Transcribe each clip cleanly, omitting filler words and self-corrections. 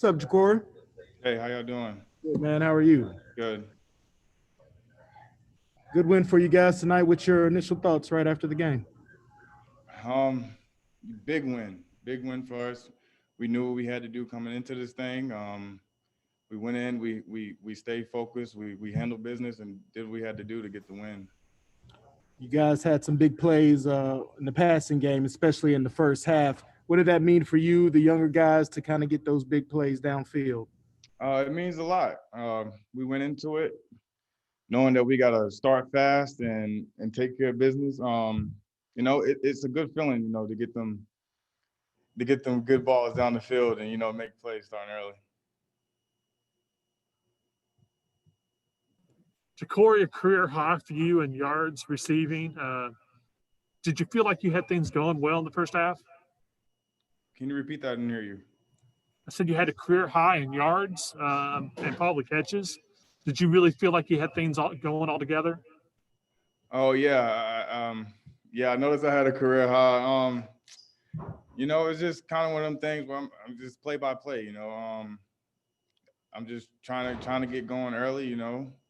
What's up, Jaquarii? Hey, how y'all doing? Good, man. How are you? Good. Good win for you guys tonight. What's your initial thoughts right after the game? Um, big win for us. We knew what we had to do coming into this thing. We went in, we stayed focused, we handled business and did what we had to do to get the win. You guys had some big plays in the passing game, especially in the first half. What did that mean for you, the younger guys, to kind of get those big plays downfield? It means a lot. We went into it knowing that we got to start fast and take care of business. It's a good feeling, to get them good balls down the field and make plays starting early. Jaquarii, a career high for you in yards receiving. Did you feel like you had things going well in the first half? Can you repeat that? I didn't hear you. I said you had a career high in yards and probably catches. Did you really feel like you had things going all together? Oh yeah, I noticed I had a career high. It's just kind of one of them things where I'm just play by play. I'm just trying to get going early.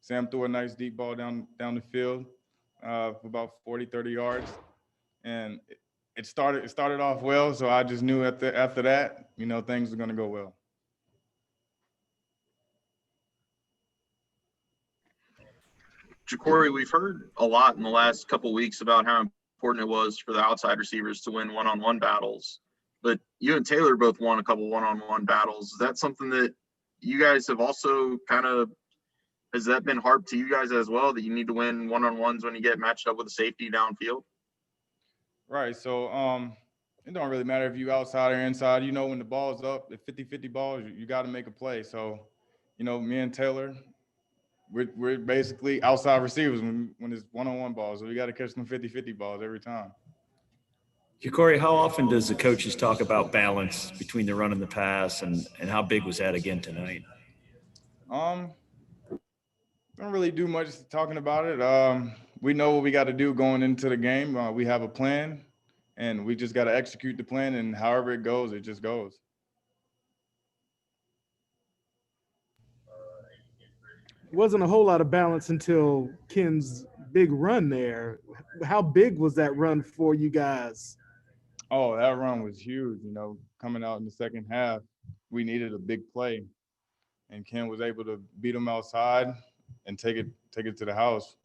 Sam threw a nice deep ball down the field for about 40, 30 yards, and it started off well. So I just knew after that, things were gonna go well. Jaquarii, we've heard a lot in the last couple of weeks about how important it was for the outside receivers to win one-on-one battles. But you and Taylor both won a couple one-on-one battles. Is that something that you guys have also has that been hard to you guys as well, that you need to win one-on-ones when you get matched up with a safety downfield? Right. So it don't really matter if you outside or inside. When the ball's up, the 50-50 balls, you got to make a play. So, me and Taylor, we're basically outside receivers when it's one-on-one balls. So we got to catch them 50-50 balls every time. Jaquarii, how often does the coaches talk about balance between the run and the pass, and how big was that again tonight? Don't really do much talking about it. We know what we got to do going into the game. We have a plan, and we just got to execute the plan, and however it goes, it just goes. It wasn't a whole lot of balance until Ken's big run there. How big was that run for you guys? Oh, that run was huge. Coming out in the second half, we needed a big play, and Ken was able to beat him outside and take it to the house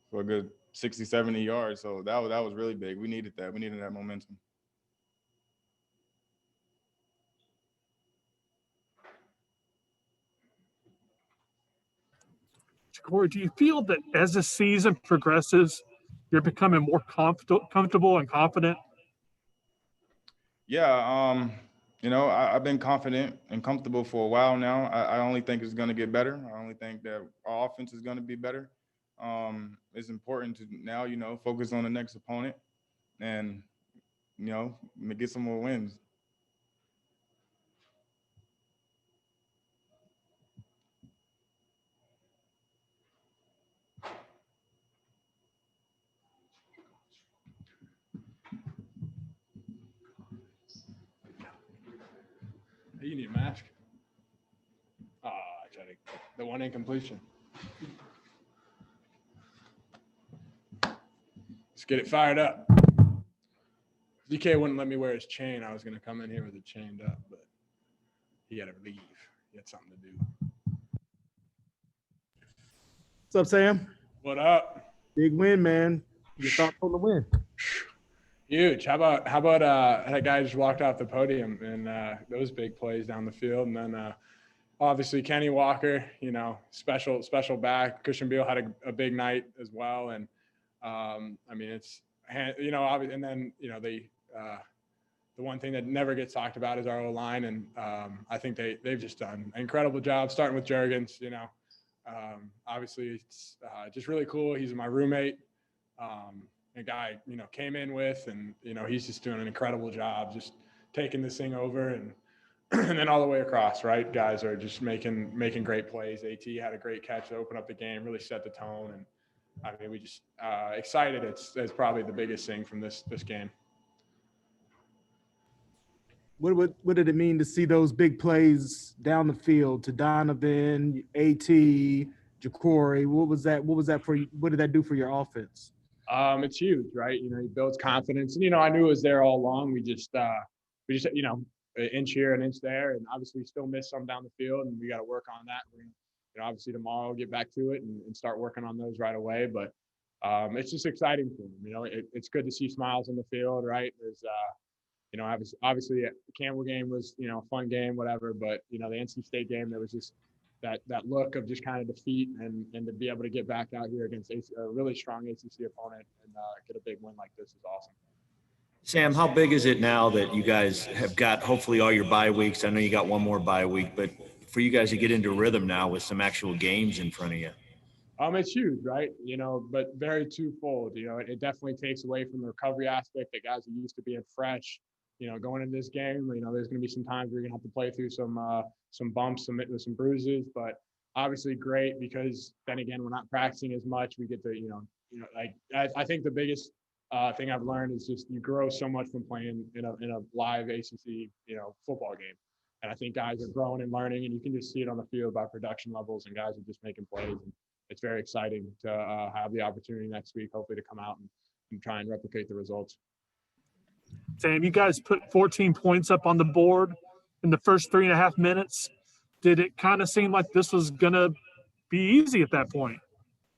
for a good 60, 70 yards. So that was really big. We needed that. We needed that momentum. Jaquarii, do you feel that as the season progresses, you're becoming more comfortable and confident? Yeah, I've been confident and comfortable for a while now. I only think it's going to get better. I only think that our offense is going to be better. It's important to now, focus on the next opponent and, get some more wins. You need a mask. I tried the one incompletion. Let's get it fired up. DK wouldn't let me wear his chain. I was going to come in here with it chained up, but he had to leave. He had something to do. What's up, Sam? What up? Big win, man. Your thoughts on the win? Huge. How about that guy just walked off the podium and those big plays down the field, and then obviously Kenny Walker, special back. Christian Beal had a big night as well, and it's and then the one thing that never gets talked about is our O-line, and I think they've just done an incredible job starting with Juergens. Obviously it's just really cool. He's my roommate. A guy, came in with, and, he's just doing an incredible job, just taking this thing over and then all the way across, right? Guys are just making great plays. AT had a great catch to open up the game, really set the tone. And we just excited. It's probably the biggest thing from this game. What did it mean to see those big plays down the field to Donovan, AT, Jaquarii? What was that for you? What did that do for your offense? It's huge, right? You know, he builds confidence, and I knew it was there all along. We just an inch here, an inch there, and obviously we still missed some down the field, and we got to work on that. We're gonna, obviously tomorrow get back to it and start working on those right away. But it's just exciting for him. It's good to see smiles on the field, right? There's obviously the Campbell game was a fun game, whatever. But the NC State game, there was just that look of just kind of defeat, and to be able to get back out here against a really strong ACC opponent and get a big win like this is awesome. Sam, how big is it now that you guys have got hopefully all your bye weeks? I know you got one more bye week, but for you guys to get into rhythm now with some actual games in front of you? It's huge, right? But very twofold. It definitely takes away from the recovery aspect that guys are used to being fresh. Going into this game, there's going to be some times where you're going to have to play through some bumps, some bruises, but obviously great because then again, we're not practicing as much. We get to, I think the biggest thing I've learned is just you grow so much from playing in a live ACC, football game. And I think guys are growing and learning, and you can just see it on the field by production levels, and guys are just making plays. And it's very exciting to have the opportunity next week, hopefully to come out and try and replicate the results. Sam, you guys put 14 points up on the board in the first 3.5 minutes. Did it kind of seem like this was going to be easy at that point?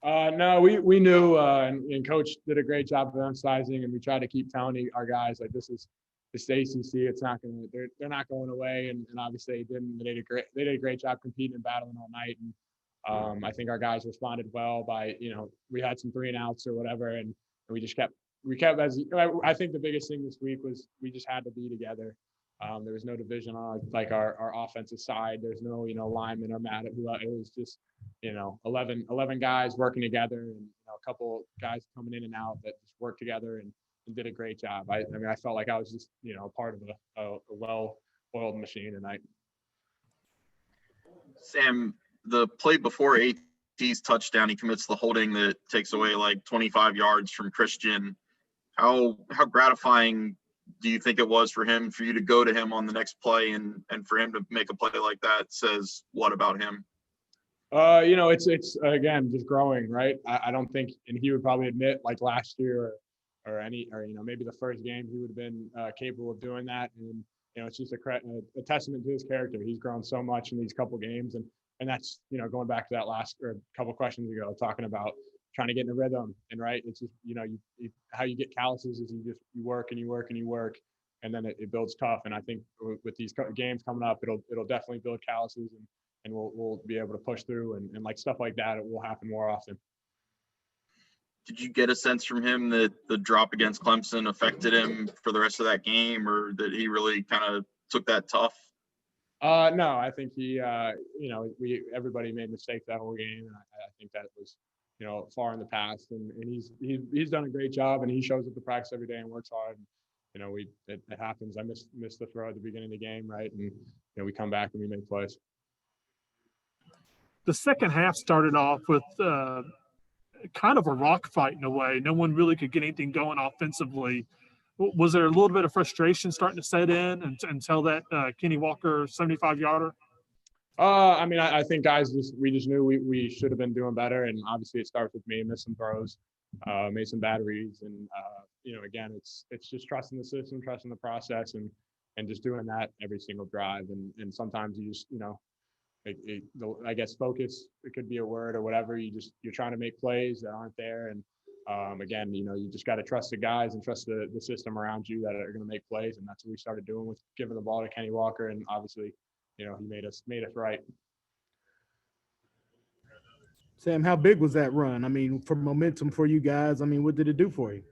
No, we knew, and Coach did a great job of emphasizing, and we tried to keep telling our guys like this is ACC. It's not going to they're not going away, and obviously they did a great job competing and battling all night. And I think our guys responded well by we had some 3 and outs or whatever, and we just kept as I think the biggest thing this week was we just had to be together. There was no division on like our offensive side. There's no linemen or mad at who. It was just 11 guys working together, and a couple guys coming in and out that just worked together and did a great job. I mean I felt like I was just part of a well-oiled machine tonight. Sam, the play before AT's touchdown, he commits the holding that takes away like 25 yards from Christian. How gratifying do you think it was for you to go to him on the next play and for him to make a play like that says what about him? It's again just growing, right? I don't think, and he would probably admit like last year or maybe the first game he would have been capable of doing that, and it's just a testament to his character. He's grown so much in these couple games, and that's going back to that last or a couple questions ago talking about trying to get in a rhythm, and right, it's just how you get calluses is you work and you work and you work, and then it builds tough. And I think with these games coming up, it'll definitely build calluses, and we'll be able to push through, and like stuff like that, it will happen more often. Did you get a sense from him that the drop against Clemson affected him for the rest of that game, or that he really kind of took that tough? No, I think he, everybody made mistakes that whole game, and I think that was, far in the past, and he's done a great job, and he shows up to practice every day and works hard. And, it happens. I missed the throw at the beginning of the game, right? And we come back and we make plays. The second half started off with kind of a rock fight in a way. No one really could get anything going offensively. Was there a little bit of frustration starting to set in until that Kenny Walker 75-yarder? I think guys we just knew we should have been doing better, and obviously it starts with me. Missed some throws, made some bad reads, and again it's just trusting the system, trusting the process, and just doing that every single drive. And sometimes you just I guess focus, it could be a word or whatever. You're trying to make plays that aren't there, and again, you just got to trust the guys and trust the system around you that are going to make plays, and that's what we started doing with giving the ball to Kenny Walker, and obviously, he made us right. Sam, how big was that run? I mean, for momentum for you guys, I mean, what did it do for you?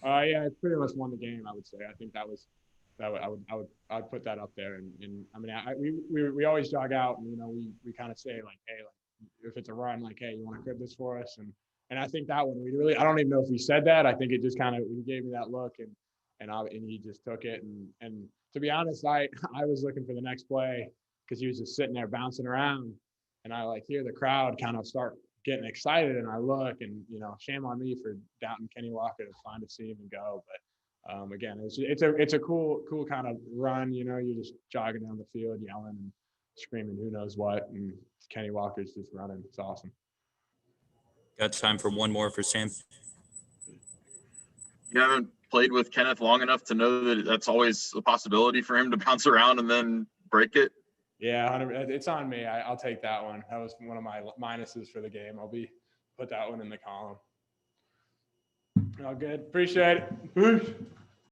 Yeah, it pretty much won the game, I would say. I think I'd put that up there, and I mean, we always jog out, and we kind of say like, hey, like if it's a run, like, hey, you want to crib this for us, and I think that one I don't even know if we said that. I think it just kind of he gave me that look, and he just took it, and to be honest, I was looking for the next play because he was just sitting there bouncing around, and I like hear the crowd kind of start getting excited, and I look, and shame on me for doubting Kenny Walker to find a seam and go, again, it's a cool kind of run. You know, you're just jogging down the field, yelling and screaming who knows what, and Kenny Walker's just running. It's awesome. Got time for one more for Sam. You haven't played with Kenneth long enough to know that that's always a possibility for him to bounce around and then break it. Yeah, it's on me. I'll take that one. That was one of my minuses for the game. I'll put that one in the column. All good. Appreciate it.